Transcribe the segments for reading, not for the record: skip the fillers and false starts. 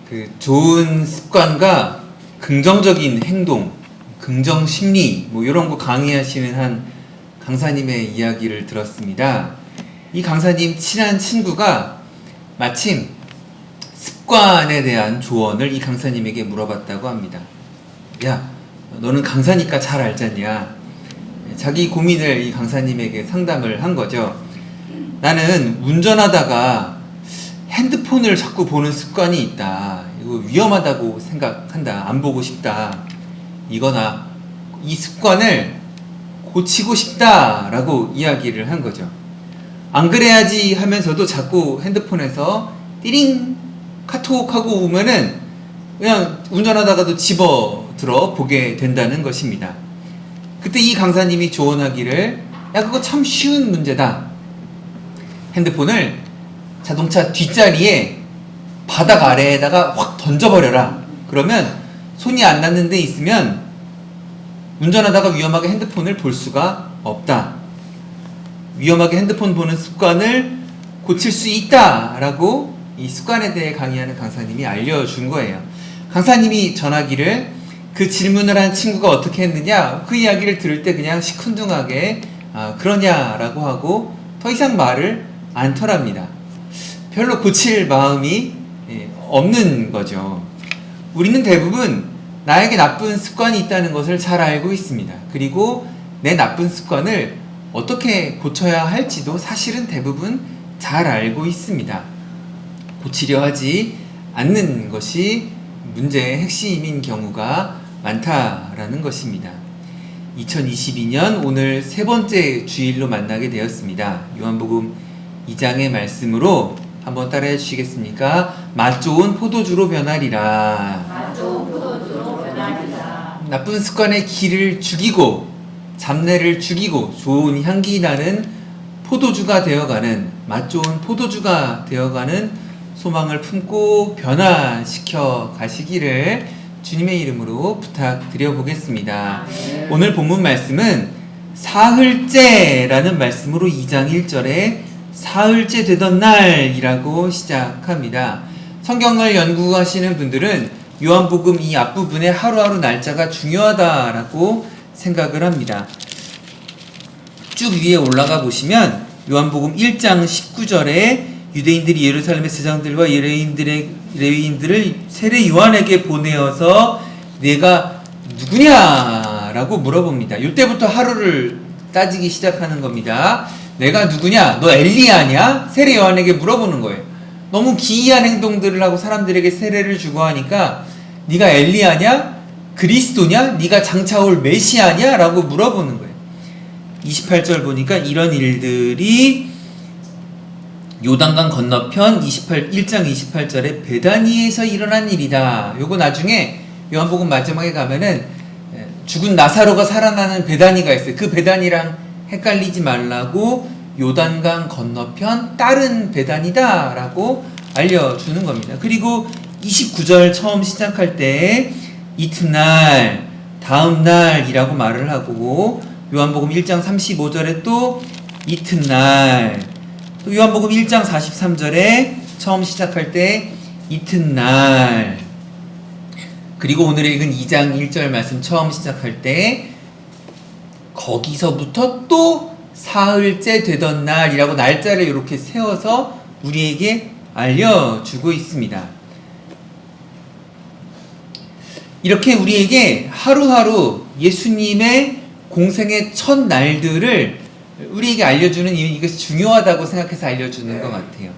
그 좋은 습관과 긍정적인 행동, 긍정 심리 뭐 이런 거 강의하시는 한 강사님의 이야기를 들었습니다. 이 강사님 친한 친구가 마침 습관에 대한 조언을 이 강사님에게 물어봤다고 합니다. 야, 너는 강사니까 잘 알잖냐. 자기 고민을 이 강사님에게 상담을 한 거죠. 나는 운전하다가 핸드폰을 자꾸 보는 습관이 있다. 이거 위험하다고 생각한다. 안 보고 싶다. 이거나 이 습관을 고치고 싶다라고 이야기를 한 거죠. 안 그래야지 하면서도 자꾸 핸드폰에서 띠링 카톡 하고 오면은 그냥 운전하다가도 집어들어 보게 된다는 것입니다. 그때 이 강사님이 조언하기를, 야, 그거 참 쉬운 문제다. 핸드폰을 자동차 뒷자리에 바닥 아래에다가 확 던져버려라. 그러면 손이 안 닿는 데 있으면 운전하다가 위험하게 핸드폰을 볼 수가 없다. 위험하게 핸드폰 보는 습관을 고칠 수 있다라고 이 습관에 대해 강의하는 강사님이 알려준 거예요. 강사님이 전하기를, 그 질문을 한 친구가 어떻게 했느냐, 그 이야기를 들을 때 그냥 시큰둥하게 그러냐라고 하고 더 이상 말을 않더랍니다. 별로 고칠 마음이 없는 거죠. 우리는 대부분 나에게 나쁜 습관이 있다는 것을 잘 알고 있습니다. 그리고 내 나쁜 습관을 어떻게 고쳐야 할지도 사실은 대부분 잘 알고 있습니다. 고치려 하지 않는 것이 문제의 핵심인 경우가 많다라는 것입니다. 2022년 오늘 세 번째 주일로 만나게 되었습니다. 요한복음 2장의 말씀으로 한번 따라해 주시겠습니까? 맛 좋은 포도주로 변하리라. 맛 좋은 포도주로 변하리라. 나쁜 습관의 기를 죽이고 잡내를 죽이고 좋은 향기 나는 포도주가 되어가는, 맛 좋은 포도주가 되어가는 소망을 품고 변화시켜 가시기를 주님의 이름으로 부탁드려 보겠습니다. 오늘 본문 말씀은 사흘째라는 말씀으로 2장 1절에 사흘째 되던 날이라고 시작합니다. 성경을 연구하시는 분들은 요한복음 이 앞부분에 하루하루 날짜가 중요하다라고 생각을 합니다. 쭉 위에 올라가 보시면 요한복음 1장 19절에 유대인들이 예루살렘의 제장들과 레위인들을 세례 요한에게 보내어서 네가 누구냐라고 물어봅니다. 이때부터 하루를 따지기 시작하는 겁니다. 내가 누구냐? 너 엘리야냐? 세례 요한에게 물어보는 거예요. 너무 기이한 행동들을 하고 사람들에게 세례를 주고 하니까 네가 엘리야냐? 그리스도냐? 네가 장차 올 메시아냐? 라고 물어보는 거예요. 28절 보니까 이런 일들이 요단강 건너편 1장 28절에 베다니에서 일어난 일이다. 요거 나중에 요한복음 마지막에 가면은 죽은 나사로가 살아나는 베다니가 있어요. 그 베다니랑 헷갈리지 말라고 요단강 건너편 다른 베다니다 라고 알려주는 겁니다. 그리고 29절 처음 시작할 때 이튿날, 다음날이라고 말을 하고, 요한복음 1장 35절에 또 이튿날, 또 요한복음 1장 43절에 처음 시작할 때 이튿날, 그리고 오늘 읽은 2장 1절 말씀 처음 시작할 때 거기서부터 또 사흘째 되던 날이라고 날짜를 이렇게 세워서 우리에게 알려주고 있습니다. 이렇게 우리에게 하루하루 예수님의 공생의 첫 날들을 우리에게 알려주는 이것이 중요하다고 생각해서 알려주는 것 같아요.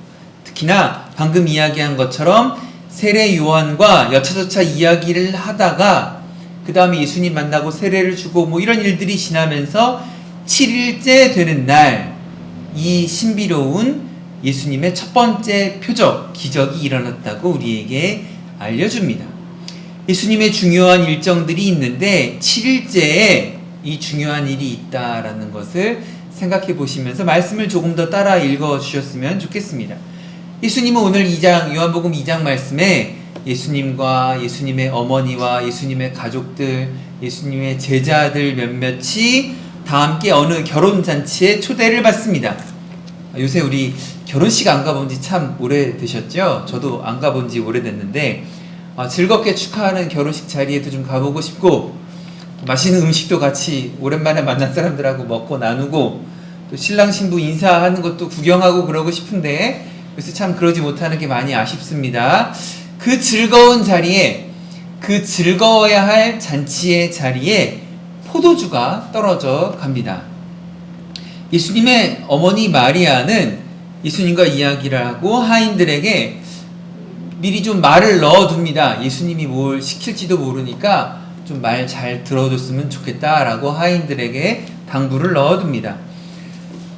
특히나 방금 이야기한 것처럼 세례 요한과 여차저차 이야기를 하다가 그 다음에 예수님 만나고 세례를 주고 뭐 이런 일들이 지나면서 7일째 되는 날, 이 신비로운 예수님의 첫 번째 표적, 기적이 일어났다고 우리에게 알려줍니다. 예수님의 중요한 일정들이 있는데 7일째에 이 중요한 일이 있다라는 것을 생각해 보시면서 말씀을 조금 더 따라 읽어 주셨으면 좋겠습니다. 예수님은 오늘 요한복음 2장 말씀에 예수님과 예수님의 어머니와 예수님의 가족들, 예수님의 제자들 몇몇이 다 함께 어느 결혼잔치에 초대를 받습니다. 요새 우리 결혼식 안 가본 지 참 오래되셨죠? 저도 안 가본 지 오래됐는데 즐겁게 축하하는 결혼식 자리에도 좀 가보고 싶고, 맛있는 음식도 같이 오랜만에 만난 사람들하고 먹고 나누고, 또 신랑 신부 인사하는 것도 구경하고 그러고 싶은데 그래서 참 그러지 못하는 게 많이 아쉽습니다. 그 즐거운 자리에, 그 즐거워야 할 잔치의 자리에 포도주가 떨어져 갑니다. 예수님의 어머니 마리아는 예수님과 이야기를 하고 하인들에게 미리 좀 말을 넣어둡니다. 예수님이 뭘 시킬지도 모르니까 좀 말 잘 들어줬으면 좋겠다라고 하인들에게 당부를 넣어둡니다.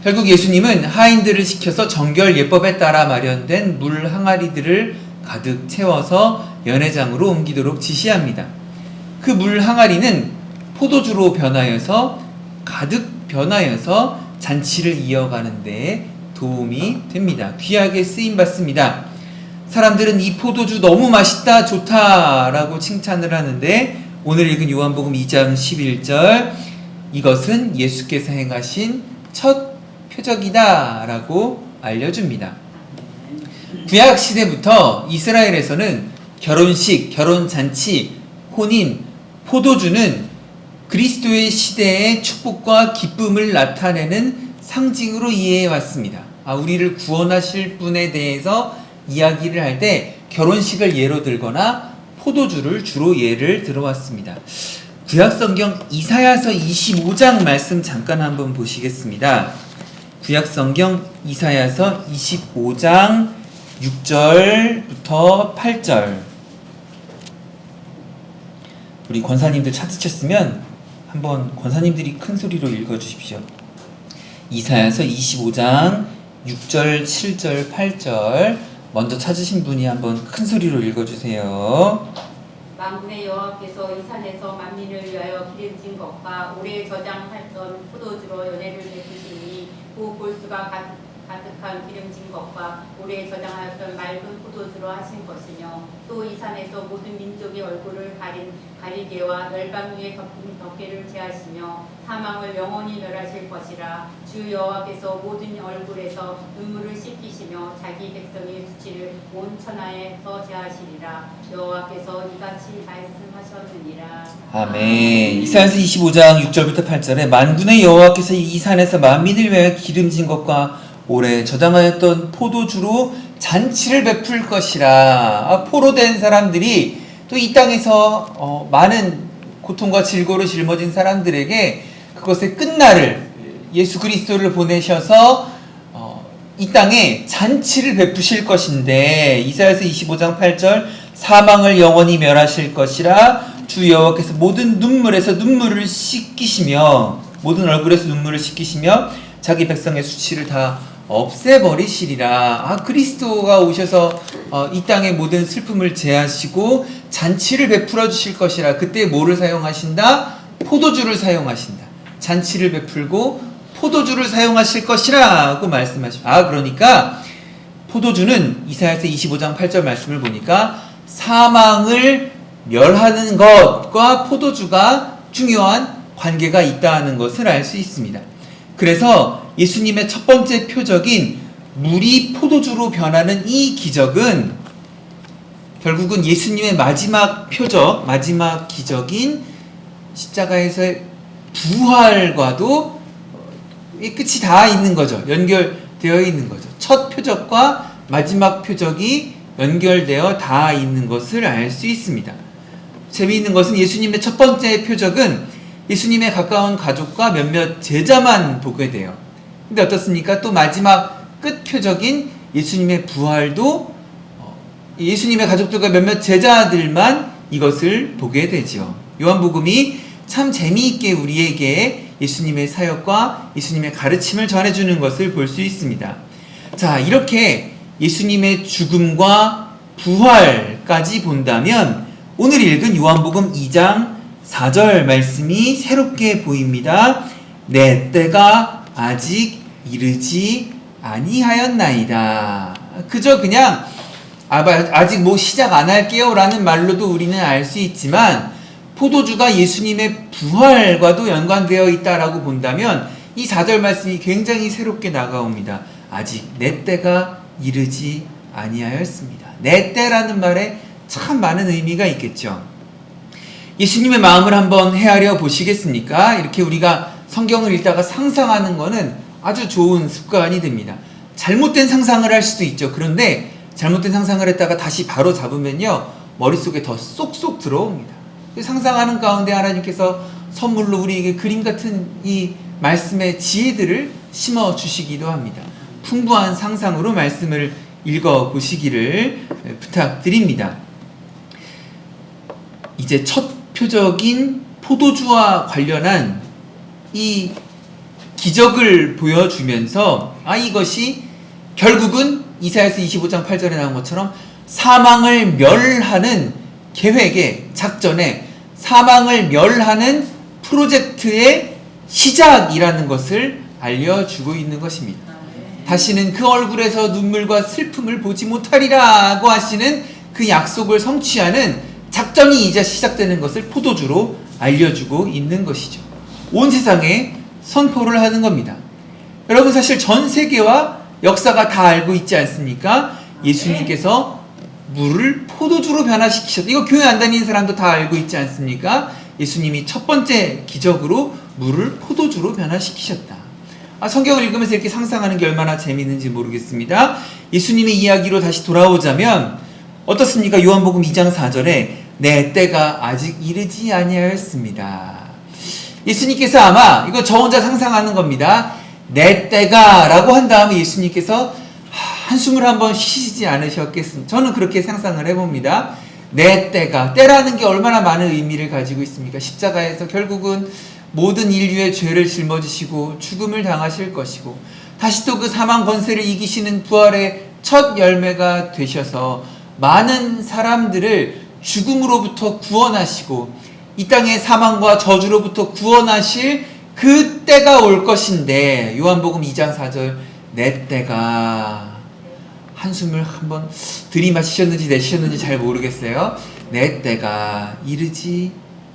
결국 예수님은 하인들을 시켜서 정결 예법에 따라 마련된 물 항아리들을 가득 채워서 연회장으로 옮기도록 지시합니다. 그 물 항아리는 포도주로 변하여서 가득 변하여서 잔치를 이어가는 데 도움이 됩니다. 귀하게 쓰임 받습니다. 사람들은 이 포도주 너무 맛있다, 좋다 라고 칭찬을 하는데 오늘 읽은 요한복음 2장 11절, 이것은 예수께서 행하신 첫 표적이다 라고 알려줍니다. 구약 시대부터 이스라엘에서는 결혼식, 결혼잔치, 혼인, 포도주는 그리스도의 시대의 축복과 기쁨을 나타내는 상징으로 이해해 왔습니다. 우리를 구원하실 분에 대해서 이야기를 할 때 결혼식을 예로 들거나 포도주를 주로 예를 들어왔습니다. 구약성경 이사야서 25장 말씀 잠깐 한번 보시겠습니다. 구약성경 이사야서 25장 6절부터 8절. 우리 권사님들 찾으셨으면 한번 권사님들이 큰 소리로 읽어주십시오. 이사야서 25장 6절, 7절, 8절 먼저 찾으신 분이 한번 큰 소리로 읽어주세요. 만군의 여호와께서 이 산에서 만민을 위하여 기름진 것과 오래 저장했던 포도주로 연회를 베푸시니 그 볼수가 가득한 기름진 것과 오래 저장하였던 맑은 포도주로 하신 것이며 또 이 산에서 모든 민족의 얼굴을 가린 가리개와 멸방 위에 덮은 덮개를 제하시며 사망을 영원히 멸하실 것이라. 주 여호와께서 모든 얼굴에서 눈물을 씻기시며 자기 백성의 수치를 온 천하에서 제하시리라. 여호와께서 이같이 말씀하셨느니라. 아멘. 이사야서 25장 6절부터 8절에 만군의 여호와께서 이 산에서 만민을 위하여 기름진 것과 오래 저장하였던 포도주로 잔치를 베풀 것이라. 포로된 사람들이 또 이 땅에서 많은 고통과 질고로 짊어진 사람들에게 그것의 끝날을, 예수 그리스도를 보내셔서 이 땅에 잔치를 베푸실 것인데, 이사야서 25장 8절, 사망을 영원히 멸하실 것이라. 주 여호와께서 모든 눈물에서 눈물을 씻기시며, 모든 얼굴에서 눈물을 씻기시며 자기 백성의 수치를 다 없애버리시리라. 그리스도가 오셔서 이 땅의 모든 슬픔을 제하시고 잔치를 베풀어 주실 것이라. 그때 뭐를 사용하신다? 포도주를 사용하신다. 잔치를 베풀고 포도주를 사용하실 것이라고 말씀하십니다. 그러니까 포도주는 이사야서 25장 8절 말씀을 보니까 사망을 멸하는 것과 포도주가 중요한 관계가 있다는 것을 알 수 있습니다. 그래서 예수님의 첫 번째 표적인 물이 포도주로 변하는 이 기적은 결국은 예수님의 마지막 표적, 마지막 기적인 십자가에서의 부활과도 끝이 다 있는 거죠. 연결되어 있는 거죠. 첫 표적과 마지막 표적이 연결되어 다 있는 것을 알 수 있습니다. 재미있는 것은 예수님의 첫 번째 표적은 예수님의 가까운 가족과 몇몇 제자만 보게 돼요. 근데 어떻습니까? 또 마지막 끝 표적인 예수님의 부활도 예수님의 가족들과 몇몇 제자들만 이것을 보게 되죠. 요한복음이 참 재미있게 우리에게 예수님의 사역과 예수님의 가르침을 전해주는 것을 볼 수 있습니다. 자, 이렇게 예수님의 죽음과 부활까지 본다면 오늘 읽은 요한복음 2장 4절 말씀이 새롭게 보입니다. 내 때가 아직 이르지 아니하였나이다. 그저 그냥 아직 시작 안 할게요 라는 말로도 우리는 알 수 있지만, 포도주가 예수님의 부활과도 연관되어 있다라고 본다면 이 4절 말씀이 굉장히 새롭게 다가옵니다. 아직 내 때가 이르지 아니하였습니다. 내 때라는 말에 참 많은 의미가 있겠죠. 예수님의 마음을 한번 헤아려 보시겠습니까? 이렇게 우리가 성경을 읽다가 상상하는 것은 아주 좋은 습관이 됩니다. 잘못된 상상을 할 수도 있죠. 그런데 잘못된 상상을 했다가 다시 바로 잡으면요, 머릿속에 더 쏙쏙 들어옵니다. 상상하는 가운데 하나님께서 선물로 우리에게 그림 같은 이 말씀의 지혜들을 심어 주시기도 합니다. 풍부한 상상으로 말씀을 읽어 보시기를 부탁드립니다. 이제 첫 표적인 포도주와 관련한 이 기적을 보여주면서 이것이 결국은 이사야서 25장 8절에 나온 것처럼 사망을 멸하는 계획의 작전에 사망을 멸하는 프로젝트의 시작이라는 것을 알려주고 있는 것입니다. 다시는 그 얼굴에서 눈물과 슬픔을 보지 못하리라고 하시는 그 약속을 성취하는 작전이 이제 시작되는 것을 포도주로 알려주고 있는 것이죠. 온 세상에 선포를 하는 겁니다. 여러분, 사실 전 세계와 역사가 다 알고 있지 않습니까? 예수님께서 물을 포도주로 변화시키셨다. 이거 교회 안 다니는 사람도 다 알고 있지 않습니까? 예수님이 첫 번째 기적으로 물을 포도주로 변화시키셨다. 성경을 읽으면서 이렇게 상상하는 게 얼마나 재미있는지 모르겠습니다. 예수님의 이야기로 다시 돌아오자면 어떻습니까? 요한복음 2장 4절에 내 때가 아직 이르지 아니하였습니다. 예수님께서 아마 이거 저 혼자 상상하는 겁니다. 내 때가 라고 한 다음에 예수님께서 한숨을 한번 쉬시지 않으셨겠습니까? 저는 그렇게 상상을 해봅니다. 내 때가, 때라는 게 얼마나 많은 의미를 가지고 있습니까? 십자가에서 결국은 모든 인류의 죄를 짊어지시고 죽음을 당하실 것이고 다시 또 그 사망 권세를 이기시는 부활의 첫 열매가 되셔서 많은 사람들을 죽음으로부터 구원하시고 이 땅의 사망과 저주로부터 구원하실 그 때가 올 것인데, 요한복음 2장 4절 내 때가, 한숨을 한번 들이마시셨는지 내쉬셨는지 잘 모르겠어요. 내 때가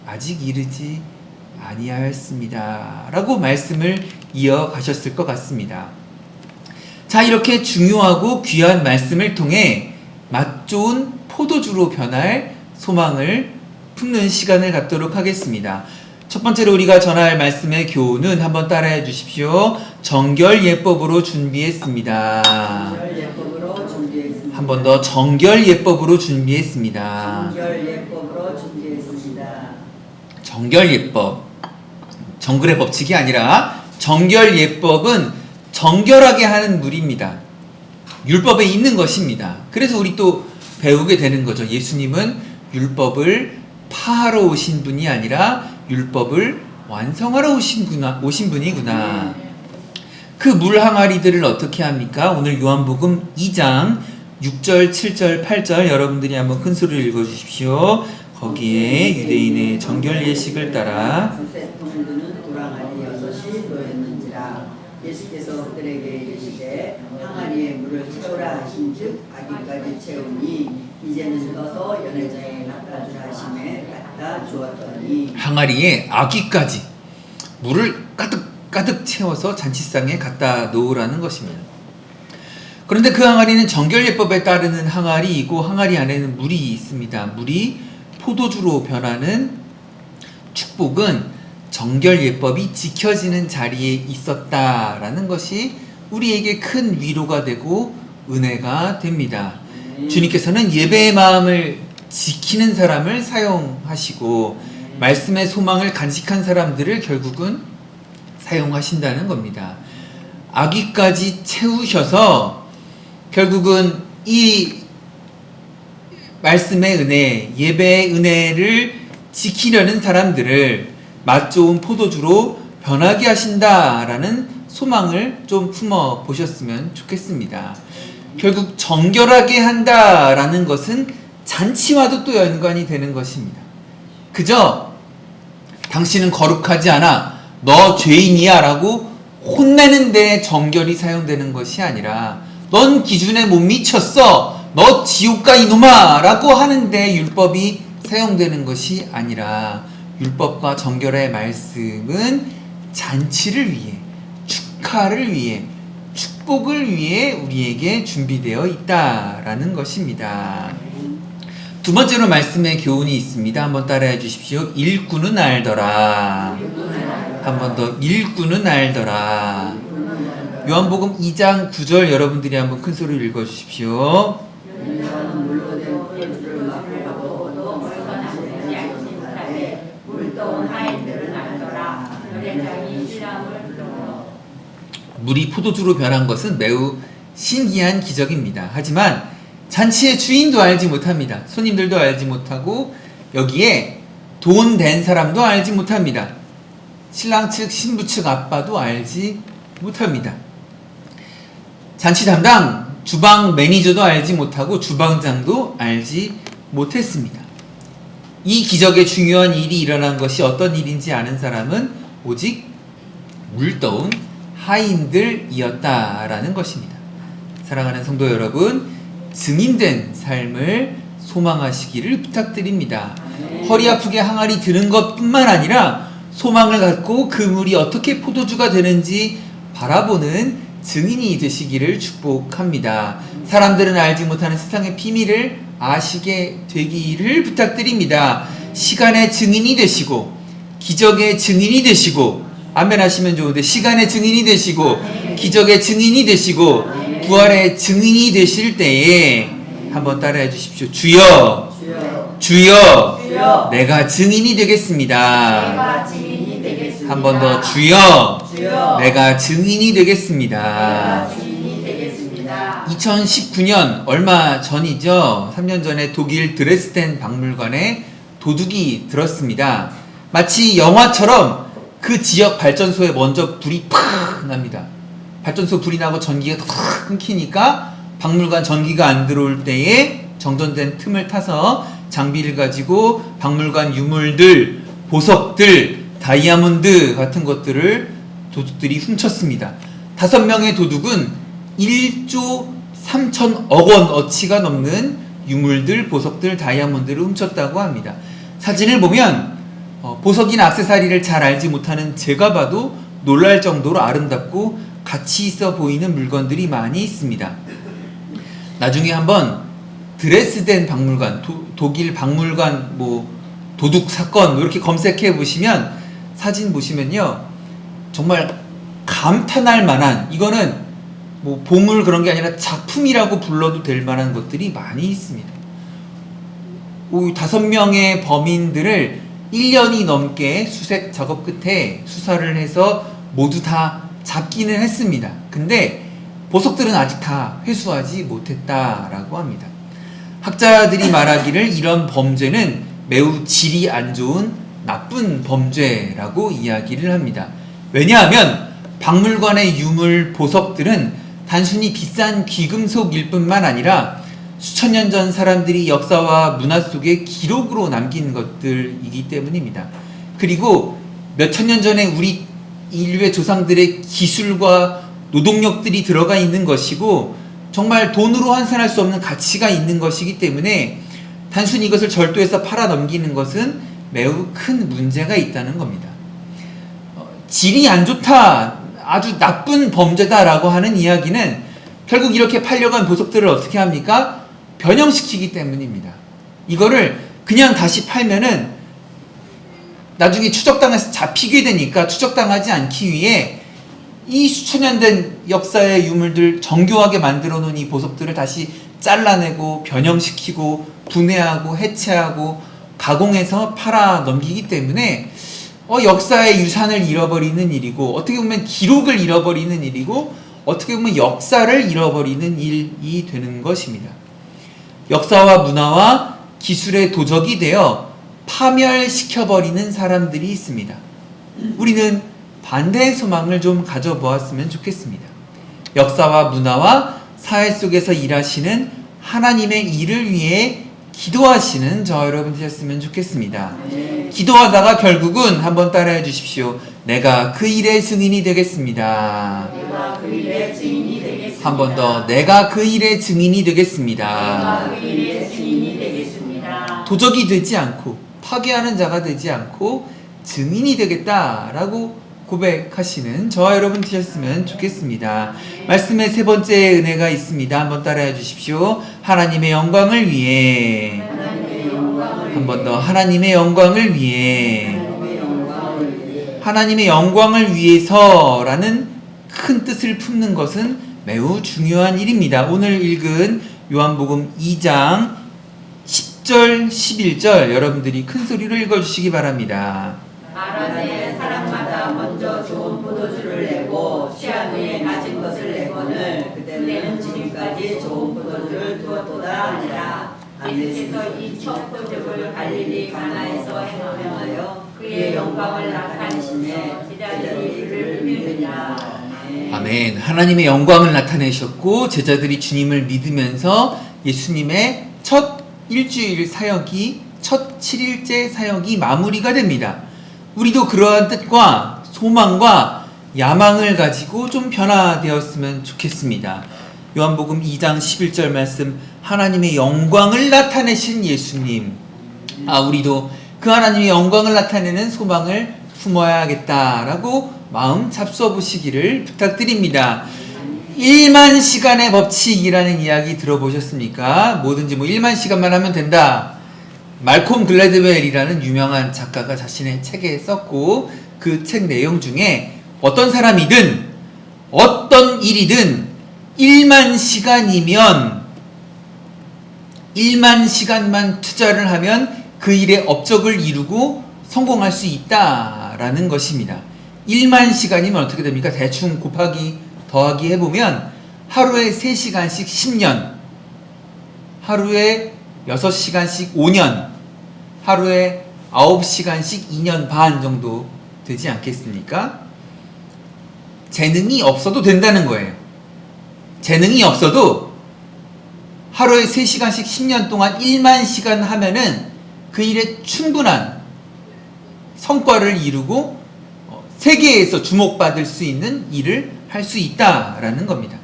아직 이르지 아니하였습니다 라고 말씀을 이어가셨을 것 같습니다. 자, 이렇게 중요하고 귀한 말씀을 통해 맛 좋은 포도주로 변할 소망을 품는 시간을 갖도록 하겠습니다. 첫 번째로 우리가 전할 말씀의 교훈은 한번 따라해 주십시오. 정결예법으로 준비했습니다. 한 번 더 정결예법으로 준비했습니다. 정결예법, 정글의 법칙이 아니라 정결예법은 정결하게 하는 물입니다. 율법에 있는 것입니다. 그래서 우리 또 배우게 되는 거죠. 예수님은 율법을 파하러 오신 분이 아니라 율법을 완성하러 오신 분이구나. 그 물 항아리들을 어떻게 합니까? 오늘 요한복음 2장 6절, 7절, 8절 여러분들이 한번 큰 소리로 읽어주십시오. 거기에 유대인의 정결 예식을 따라 예수께서 그들에게 이르시되 항아리에 물을 채우라 하신즉 아기까지 채우니 이제는 떠서 연회장에 갖다 주라 하심에 갖다 주었더니, 항아리에 아기까지 물을 가득 채워서 잔치상에 갖다 놓으라는 것입니다. 그런데 그 항아리는 정결예법에 따르는 항아리이고 항아리 안에는 물이 있습니다. 물이 포도주로 변하는 축복은 정결예법이 지켜지는 자리에 있었다라는 것이 우리에게 큰 위로가 되고 은혜가 됩니다. 주님께서는 예배의 마음을 지키는 사람을 사용하시고 말씀의 소망을 간직한 사람들을 결국은 사용하신다는 겁니다. 아기까지 채우셔서 결국은 이 말씀의 은혜, 예배의 은혜를 지키려는 사람들을 맛 좋은 포도주로 변하게 하신다라는 소망을 좀 품어 보셨으면 좋겠습니다. 결국 정결하게 한다라는 것은 잔치와도 또 연관이 되는 것입니다. 그저 당신은 거룩하지 않아, 너 죄인이야 라고 혼내는 데 정결이 사용되는 것이 아니라 넌 기준에 못 미쳤어, 너 지옥 가 이놈아 라고 하는데 율법이 사용되는 것이 아니라 율법과 정결의 말씀은 잔치를 위해, 축하를 위해, 축복을 위해 우리에게 준비되어 있다라는 것입니다. 두 번째로 말씀의 교훈이 있습니다. 한번 따라해 주십시오. 일꾼은 알더라. 한 번 더. 일꾼은 알더라. 요한복음 2장 9절 여러분들이 한번 큰 소리로 읽어 주십시오. 물이 포도주로 변한 것은 매우 신기한 기적입니다. 하지만 잔치의 주인도 알지 못합니다. 손님들도 알지 못하고 여기에 돈 된 사람도 알지 못합니다. 신랑 측, 신부 측 아빠도 알지 못합니다. 잔치 담당 주방 매니저도 알지 못하고 주방장도 알지 못했습니다. 이 기적의 중요한 일이 일어난 것이 어떤 일인지 아는 사람은 오직 물떠온 하인들이었다라는 것입니다. 사랑하는 성도 여러분, 증인된 삶을 소망하시기를 부탁드립니다. 허리 아프게 항아리 드는 것뿐만 아니라 소망을 갖고 그 물이 어떻게 포도주가 되는지 바라보는 증인이 되시기를 축복합니다. 사람들은 알지 못하는 세상의 비밀을 아시게 되기를 부탁드립니다. 시간의 증인이 되시고 기적의 증인이 되시고, 아멘 하시면 좋은데, 시간의 증인이 되시고 기적의 증인이 되시고 부활의 증인이 되실 때에 한번 따라해 주십시오. 주여, 주여, 주여, 내가 증인이 되겠습니다. 내가 증인이 되겠습니다. 한 번 더. 주여, 주여, 내가 증인이 되겠습니다. 내가 증인이 되겠습니다. 2019년 얼마 전이죠. 3년 전에 독일 드레스덴 박물관에 도둑이 들었습니다. 마치 영화처럼 그 지역 발전소에 먼저 불이 팍 납니다. 발전소 불이 나고 전기가 탁 끊기니까 박물관 전기가 안 들어올 때에 정전된 틈을 타서 장비를 가지고 박물관 유물들, 보석들, 다이아몬드 같은 것들을 도둑들이 훔쳤습니다. 5명의 도둑은 1조 3천억 원 어치가 넘는 유물들, 보석들, 다이아몬드를 훔쳤다고 합니다. 사진을 보면 보석이나 액세서리를 잘 알지 못하는 제가 봐도 놀랄 정도로 아름답고 가치 있어 보이는 물건들이 많이 있습니다. 나중에 한번 드레스덴 박물관, 독일 박물관 도둑 사건 이렇게 검색해 보시면, 사진 보시면요 정말 감탄할 만한, 이거는 보물 그런 게 아니라 작품이라고 불러도 될 만한 것들이 많이 있습니다. 5명의 범인들을 1년이 넘게 수색 작업 끝에 수사를 해서 모두 다 잡기는 했습니다. 근데 보석들은 아직 다 회수하지 못했다라고 합니다. 학자들이 말하기를 이런 범죄는 매우 질이 안 좋은 나쁜 범죄라고 이야기를 합니다. 왜냐하면 박물관의 유물, 보석들은 단순히 비싼 귀금속일 뿐만 아니라 수천 년 전 사람들이 역사와 문화 속에 기록으로 남긴 것들이기 때문입니다. 그리고 몇천 년 전에 우리 인류의 조상들의 기술과 노동력들이 들어가 있는 것이고 정말 돈으로 환산할 수 없는 가치가 있는 것이기 때문에 단순히 이것을 절도해서 팔아 넘기는 것은 매우 큰 문제가 있다는 겁니다. 질이 안 좋다, 아주 나쁜 범죄다라고 하는 이야기는 결국 이렇게 팔려간 보석들을 어떻게 합니까? 변형시키기 때문입니다. 이거를 그냥 다시 팔면은 나중에 추적당해서 잡히게 되니까 추적당하지 않기 위해 이 수천 년 된 역사의 유물들 정교하게 만들어 놓은 이 보석들을 다시 잘라내고 변형시키고 분해하고 해체하고 가공해서 팔아 넘기기 때문에 역사의 유산을 잃어버리는 일이고, 어떻게 보면 기록을 잃어버리는 일이고, 어떻게 보면 역사를 잃어버리는 일이 되는 것입니다. 역사와 문화와 기술의 도적이 되어 파멸시켜버리는 사람들이 있습니다. 우리는 반대의 소망을 좀 가져보았으면 좋겠습니다. 역사와 문화와 사회 속에서 일하시는 하나님의 일을 위해 기도하시는 저 여러분 되셨으면 좋겠습니다. 기도하다가 결국은 한번 따라해 주십시오. 내가 그 일의 증인이 되겠습니다. 내가 그 일의 증인이 되겠습니다. 한 번 더. 내가 그 일의 증인이 되겠습니다. 내가 그 일의 증인이 되겠습니다. 도적이 되지 않고 파괴하는 자가 되지 않고 증인이 되겠다라고 고백하시는 저와 여러분 되셨으면 좋겠습니다. 말씀의 세 번째 은혜가 있습니다. 한번 따라해 주십시오. 하나님의 영광을 위해 한 번 더 하나님의 영광을 위해. 하나님의 영광을 위해 하나님의 영광을 위해서라는 큰 뜻을 품는 것은 매우 중요한 일입니다. 오늘 읽은 요한복음 2장 10절, 11절 여러분들이 큰 소리로 읽어주시기 바랍니다. 말하되 사람마다 먼저 좋은 포도주를 내고 취한 후에 낮은 것을 내거늘 그때는 지금까지 좋은 포도주를 두었도다 하니라. 예수께서 이 첫 포도주를 갈릴리 가나에서 행하여 그의 영광을 나타내시매 제자들이 그를 믿으리라. 아멘. 하나님의 영광을 나타내셨고 제자들이 주님을 믿으면서 예수님의 첫 일주일 사역이 첫 7일째 사역이 마무리가 됩니다. 우리도 그러한 뜻과 소망과 야망을 가지고 좀 변화되었으면 좋겠습니다. 요한복음 2장 11절 말씀, 하나님의 영광을 나타내신 예수님. 우리도 그 하나님의 영광을 나타내는 소망을 품어야겠다라고 마음 잡숴 보시기를 부탁드립니다. 1만 시간의 법칙이라는 이야기 들어보셨습니까? 뭐든지 1만 시간만 하면 된다. 말콤 글래드웰이라는 유명한 작가가 자신의 책에 썼고 그 책 내용 중에 어떤 사람이든 어떤 일이든 1만 시간이면 1만 시간만 투자를 하면 그 일의 업적을 이루고 성공할 수 있다라는 것입니다. 1만 시간이면 어떻게 됩니까? 대충 곱하기 더하기 해보면 하루에 3시간씩 10년, 하루에 6시간씩 5년, 하루에 9시간씩 2년 반 정도 되지 않겠습니까? 재능이 없어도 된다는 거예요. 재능이 없어도 하루에 3시간씩 10년 동안 1만 시간 하면은 그 일에 충분한 성과를 이루고 세계에서 주목받을 수 있는 일을 할 수 있다라는 겁니다.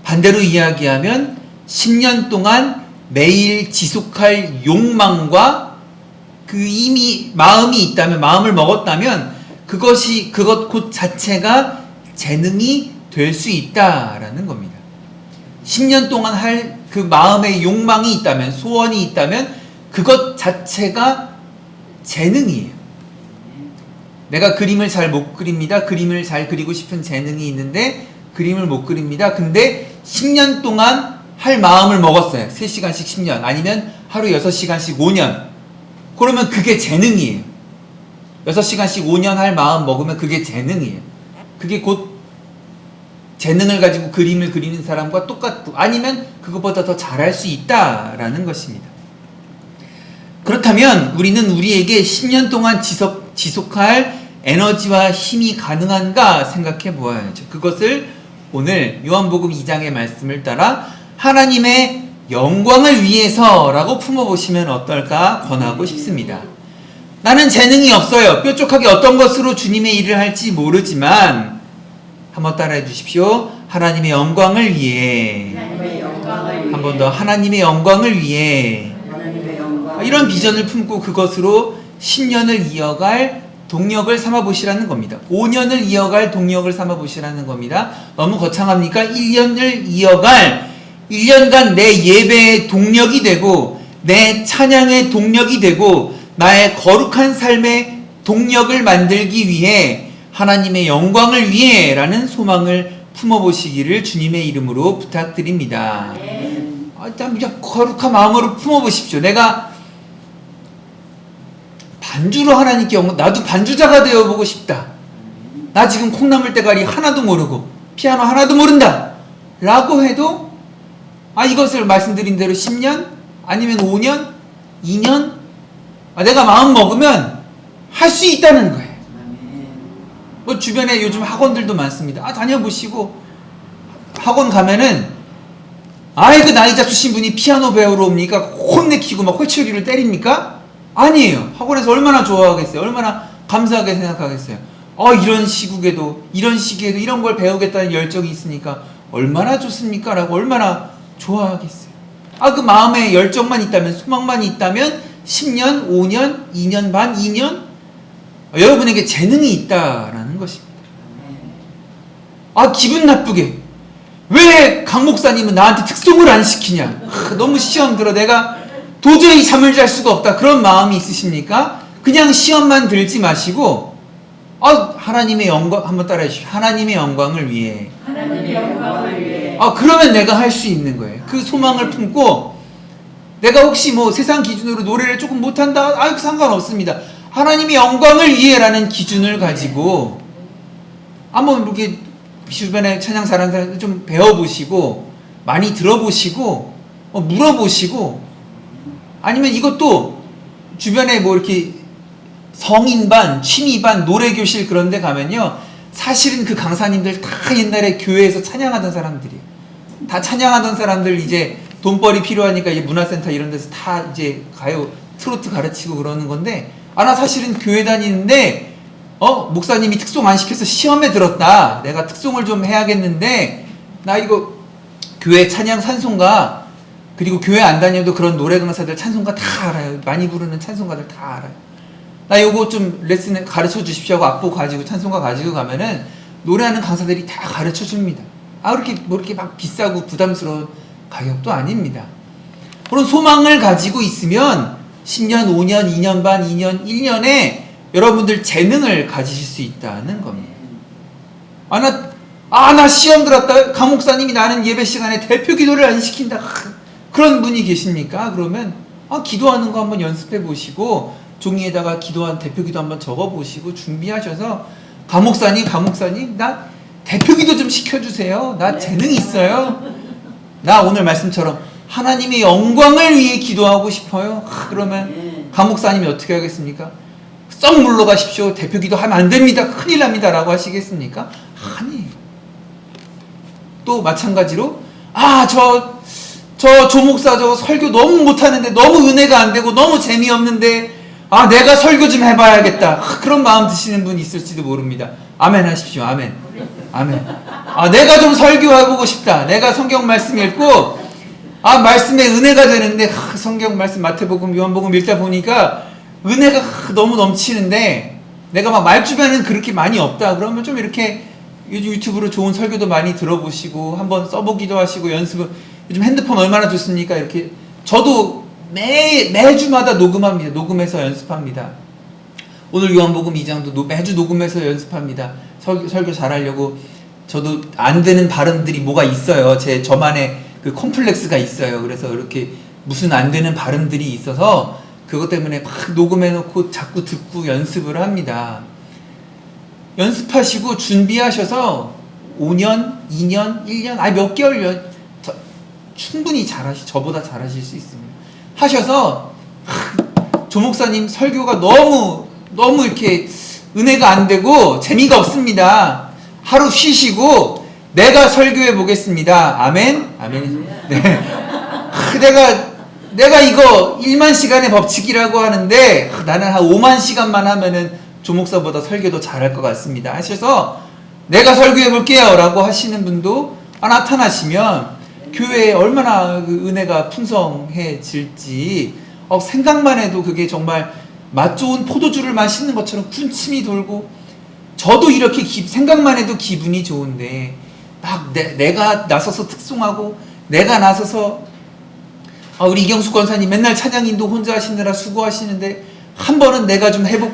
반대로 이야기하면 10년 동안 매일 지속할 욕망과 그 이미 마음이 있다면, 마음을 먹었다면 그것 곧 자체가 재능이 될 수 있다라는 겁니다. 10년 동안 할 그 마음의 욕망이 있다면, 소원이 있다면 그것 자체가 재능이에요. 내가 그림을 잘 못 그립니다. 그림을 잘 그리고 싶은 재능이 있는데 그림을 못 그립니다. 근데 10년 동안 할 마음을 먹었어요. 3시간씩 10년 아니면 하루 6시간씩 5년. 그러면 그게 재능이에요. 6시간씩 5년 할 마음 먹으면 그게 재능이에요. 그게 곧 재능을 가지고 그림을 그리는 사람과 똑같고 아니면 그것보다 더 잘할 수 있다라는 것입니다. 그렇다면 우리는 우리에게 10년 동안 지속할 에너지와 힘이 가능한가 생각해 보아야죠. 그것을 오늘 요한복음 2장의 말씀을 따라 하나님의 영광을 위해서라고 품어보시면 어떨까 권하고 싶습니다. 나는 재능이 없어요. 뾰족하게 어떤 것으로 주님의 일을 할지 모르지만 한번 따라해 주십시오. 하나님의 영광을 위해, 한 번 더 하나님의 영광을 위해 이런 비전을 품고 그것으로 10년을 이어갈 동력을 삼아보시라는 겁니다. 5년을 이어갈 동력을 삼아보시라는 겁니다. 너무 거창합니까? 1년을 이어갈 1년간 내 예배의 동력이 되고 내 찬양의 동력이 되고 나의 거룩한 삶의 동력을 만들기 위해 하나님의 영광을 위해 라는 소망을 품어보시기를 주님의 이름으로 부탁드립니다. 일단 거룩한 마음으로 품어보십시오. 내가 반주로 하나님께 나도 반주자가 되어보고 싶다. 나 지금 콩나물 대가리 하나도 모르고 피아노 하나도 모른다 라고 해도 이것을 말씀드린 대로 10년 아니면 5년 2년 내가 마음 먹으면 할 수 있다는 거예요. 뭐 주변에 요즘 학원들도 많습니다. 다녀보시고 학원 가면은 그 나이 잡수신 분이 피아노 배우러 옵니까? 혼내키고 막 회초리를 때립니까? 아니에요. 학원에서 얼마나 좋아하겠어요. 얼마나 감사하게 생각하겠어요. 이런 시국에도 이런 시기에도 이런 걸 배우겠다는 열정이 있으니까 얼마나 좋습니까? 라고 얼마나 좋아하겠어요. 그 마음에 열정만 있다면, 소망만 있다면 10년, 5년, 2년 반, 2년 여러분에게 재능이 있다라는 것입니다. 기분 나쁘게 왜 강 목사님은 나한테 특송을 안 시키냐? 너무 시험 들어. 내가 도저히 잠을 잘 수가 없다. 그런 마음이 있으십니까? 그냥 시험만 들지 마시고 하나님의 영광 한번 따라해 주십시오. 하나님의 영광을 위해. 하나님의 영광을 위해. 그러면 내가 할 수 있는 거예요. 그 소망을 품고 내가 혹시 뭐 세상 기준으로 노래를 조금 못한다? 상관없습니다. 하나님의 영광을 위해라는 기준을 가지고 한번 이렇게 주변에 찬양 잘하는 사람들 좀 배워보시고 많이 들어보시고 물어보시고 아니면 이것도 주변에 뭐 이렇게 성인반, 취미반, 노래교실 그런 데 가면요 사실은 그 강사님들 다 옛날에 교회에서 찬양하던 사람들이에요. 다 찬양하던 사람들 이제 돈벌이 필요하니까 이제 문화센터 이런 데서 다 이제 가요 트로트 가르치고 그러는 건데 나 사실은 교회 다니는데 목사님이 특송 안 시켜서 시험에 들었다. 내가 특송을 좀 해야겠는데 나 이거 교회 찬양 찬송가 그리고 교회 안 다녀도 그런 노래 강사들 찬송가 다 알아요. 많이 부르는 찬송가들 다 알아요. 나 요거 좀 레슨 가르쳐 주십시오 하고 악보 가지고 찬송가 가지고 가면은 노래하는 강사들이 다 가르쳐 줍니다. 그렇게 막 비싸고 부담스러운 가격도 아닙니다. 그런 소망을 가지고 있으면 10년, 5년, 2년 반, 2년, 1년에 여러분들 재능을 가지실 수 있다는 겁니다. 나 시험 들었다. 강 목사님이 나는 예배 시간에 대표 기도를 안 시킨다. 그런 분이 계십니까? 그러면 기도하는 거 한번 연습해 보시고 종이에다가 대표 기도 한번 적어 보시고 준비하셔서 강 목사님 나 대표 기도 좀 시켜주세요. 나 재능 있어요. 나 오늘 말씀처럼 하나님의 영광을 위해 기도하고 싶어요. 그러면 강 목사님이 어떻게 하겠습니까? 썩 물러가십시오. 대표 기도 하면 안 됩니다. 큰일 납니다. 라고 하시겠습니까? 아니에요. 또 마찬가지로 저 조목사 저 설교 너무 못하는데 너무 은혜가 안 되고 너무 재미없는데 내가 설교 좀 해봐야겠다. 그런 마음 드시는 분이 있을지도 모릅니다. 아멘 하십시오. 아멘. 내가 좀 설교해보고 싶다. 내가 성경 말씀 읽고 말씀에 은혜가 되는데 성경 말씀 마태복음 요한복음 읽다 보니까 은혜가 너무 넘치는데 내가 막 말주변은 그렇게 많이 없다. 그러면 좀 이렇게 유튜브로 좋은 설교도 많이 들어보시고 한번 써보기도 하시고 연습을 요즘 핸드폰 얼마나 좋습니까? 이렇게 저도 매주마다 녹음합니다. 녹음해서 연습합니다. 오늘 요한복음 2장도 매주 녹음해서 연습합니다. 설교 잘하려고. 저도 안 되는 발음들이 뭐가 있어요. 저만의 그 콤플렉스가 있어요. 그래서 이렇게 무슨 안 되는 발음들이 있어서 그것 때문에 막 녹음해놓고 자꾸 듣고 연습을 합니다. 연습하시고 준비하셔서 5년, 2년, 1년, 몇 개월 충분히 저보다 잘하실 수 있습니다. 하셔서 조 목사님 설교가 너무 이렇게 은혜가 안 되고 재미가 없습니다. 하루 쉬시고 내가 설교해 보겠습니다. 아멘. 네. 내가 이거 1만 시간의 법칙이라고 하는데 나는 한 5만 시간만 하면은 조 목사보다 설교도 잘할 것 같습니다. 하셔서 내가 설교해 볼게요 라고 하시는 분도 나타나시면 교회에 얼마나 그 은혜가 풍성해질지 생각만 해도 그게 정말 맛 좋은 포도주를 마시는 것처럼 군침이 돌고 저도 이렇게 생각만 해도 기분이 좋은데 막 내가 나서서 특송하고 내가 나서서 우리 이경숙 권사님 맨날 찬양인도 혼자 하시느라 수고하시는데 한 번은 내가 좀 해볼까